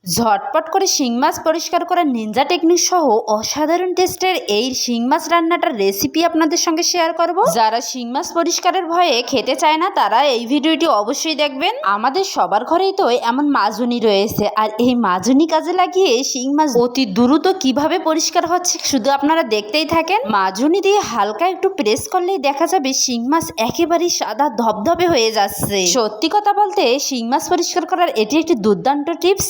ঝটপট করে শিং মাছ পরিষ্কার করার নিনজা টেকনিক সহ অসাধারণ টেস্টের এই শিং মাছ রান্নাটার রেসিপি আপনাদের সঙ্গে শেয়ার করব। যারা শিং মাছ পরিষ্কারের ভয়ে খেতে চায় না তারা এই ভিডিওটি অবশ্যই দেখবেন। আমাদের সবার ঘরেই তো এমন মাজুনি রয়েছে, আর এই মাজুনি কাজে লাগিয়ে শিং মাছ অতি দ্রুত কিভাবে পরিষ্কার হচ্ছে শুধু আপনারা দেখতেই থাকেন। মাজুনি দিয়ে হালকা একটু প্রেস করলেই দেখা যাবে শিং মাছ একেবারেই সাদা ধবধবে হয়ে যাচ্ছে। সত্যি কথা বলতে শিং মাছ পরিষ্কার করার এটি একটি দুর্দান্ত টিপস।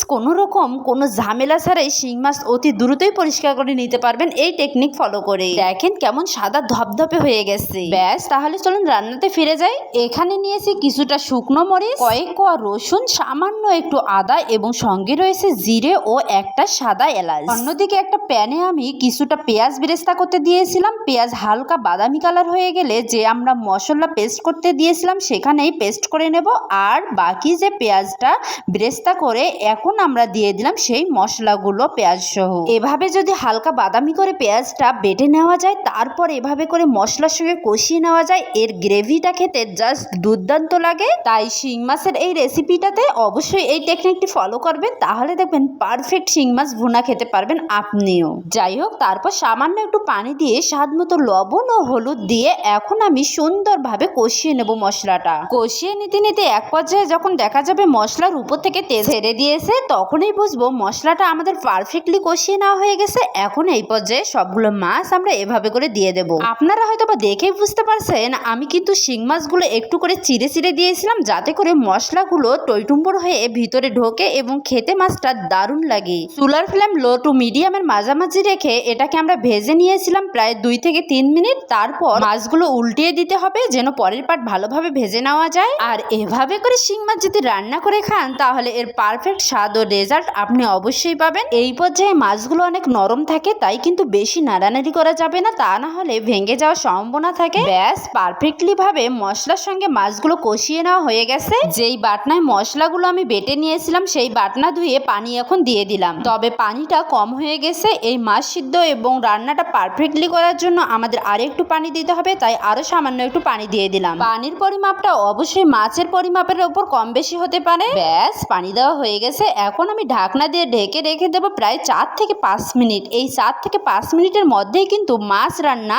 কোনো ঝামেলা ছাড়াই শিং মাছ অতি দ্রুতই পরিষ্কার করে নিতে পারবেন এই টেকনিক ফলো করে। দেখেন কেমন সাদা ধপধপে হয়ে গেছে। ব্যাস, তাহলে চলুন রান্নাতে ফিরে যাই। এখানে নিয়েছি কিছুটা শুকনো মরিচ, কয়েক কোয়া রসুন, সামান্য একটু আদা এবং সঙ্গে রয়েছে জিরে ও একটা সাদা এলাচ। অন্যদিকে একটা প্যানে আমি কিছুটা পেঁয়াজ বেরেস্তা করতে দিয়েছিলাম। পেঁয়াজ হালকা বাদামি কালার হয়ে গেলে যে আমরা মশলা পেস্ট করতে দিয়েছিলাম সেখানেই পেস্ট করে নেব। আর বাকি যে পেঁয়াজটা বেরেস্তা করে এখন আমরা দিয়ে দিলাম সেই মশলাগুলো পেঁয়াজ সহ। এভাবে যদি হালকা বাদামি করে পেঁয়াজটা বেটে নেওয়া যায়, তারপর এভাবে করে মশলার সঙ্গে কষিয়ে নেওয়া যায়, এর গ্রেভিটা খেতে জাস্ট দুর্দান্ত লাগে। তাই শিং মাছের এই রেসিপিটাতে অবশ্যই এই টেকনিকটি ফলো করবেন, তাহলে দেখবেন পারফেক্ট শিং মাছ ভুনা খেতে পারবেন আপনিও। যাই হোক, তারপর সামান্য একটু পানি দিয়ে স্বাদ মতো লবণ ও হলুদ দিয়ে এখন আমি সুন্দরভাবে কষিয়ে নেব মশলাটা। কষিয়ে নিতে নিতে এক পর্যায়ে যখন দেখা যাবে মশলার উপর থেকে তেল ছেড়ে দিয়েছে, তখনই বুঝবো মশলাটা আমাদের পারফেক্টলি কষিয়ে নেওয়া হয়ে গেছে। এখন এই পর্যায়ে সবগুলো মাছ আমরা এভাবে করে দিয়ে দেব। আপনারা হয়তো বা দেখেই বুঝতে পারছেন আমি কিন্তু শিং মাছগুলো একটু করে চিড়ে চিড়ে দিয়েছিলাম, যাতে করে মশলাগুলো টইটুম্বর হয়ে ভিতরে ঢোকে এবং খেতে মাছটা দারুণ লাগে। চুলার ফ্লেম লো টু মিডিয়ামের মাঝামাঝি রেখে এটাকে আমরা ভেজে নিয়েছিলাম প্রায় 2 থেকে 3 মিনিট। তারপর মাছগুলো উল্টিয়ে দিতে হবে যেন পরের পার্ট ভালোভাবে ভেজে নেওয়া যায়। আর এভাবে করে শিং মাছ যদি রান্না করে খান তাহলে এর পারফেক্ট স্বাদ ও রেজাল্ট আপনি অবশ্যই পাবেন। এই পর্যায়ে মাছগুলো অনেক নরম থাকে, তাই কিন্তু বেশি নাড়ানাড়ি করা যাবে না, তা না হলে ভেঙে যাওয়ার সম্ভাবনা থাকে। ব্যাস, পারফেক্টলি ভাবে মশলার সঙ্গে মাছগুলো কষিয়ে নেওয়া হয়ে গেছে। যেই বাটনায় মশলাগুলো আমি বেটে নিয়েছিলাম সেই বাটনা ধুয়ে পানি এখন দিয়ে দিলাম, তবে পানিটা কম হয়ে গেছে। এই মাছ সিদ্ধ এবং রান্নাটা পারফেক্টলি করার জন্য আমাদের আরো একটু পানি দিতে হবে, তাই আরো সামান্য একটু পানি দিয়ে দিলাম। পানির পরিমাপটা অবশ্যই মাছের পরিমাপের উপর কম বেশি হতে পারে। ব্যাস, পানি দেওয়া হয়ে গেছে। এখন আমি ঢাকনা দিয়ে ঢেকে রেখে দেবো প্রায় 4 থেকে 5 মিনিট। এই 4 থেকে 5 মিনিটের মধ্যেই কিন্তু মাছ রান্না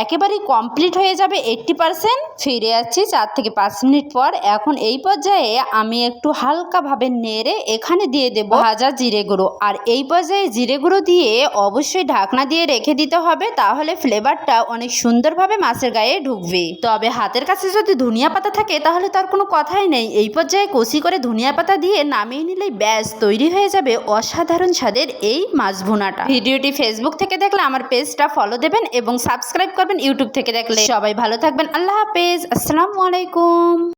একেবারেই কমপ্লিট হয়ে যাবে 80%। ফিরে যাচ্ছি 4 থেকে 5 মিনিট পর। এখন এই পর্যায়ে আমি একটু হালকাভাবে নেড়ে এখানে দিয়ে দেবো ভাজা জিরে গুঁড়ো। আর এই পর্যায়ে জিরে গুঁড়ো দিয়ে অবশ্যই ঢাকনা দিয়ে রেখে দিতে হবে, তাহলে ফ্লেভারটা অনেক সুন্দরভাবে মাছের গায়ে ঢুকবে। তবে হাতের কাছে যদি ধনিয়া পাতা থাকে তাহলে তার কোনো কথাই নেই। এই পর্যায়ে কষি করে ধনিয়া পাতা দিয়ে নামিয়ে নিলেই ব্যাস তৈরি হয়ে যাবে অসাধারণ স্বাদের এই মাছ ভুনাটা। ভিডিওটি ফেসবুক থেকে দেখলে আমার পেজটা ফলো দেবেন এবং সাবস্ক্রাইব করবেন ইউটিউব থেকে দেখলে। সবাই ভালো থাকবেন। আল্লাহ হাফেজ। আসসালামু আলাইকুম।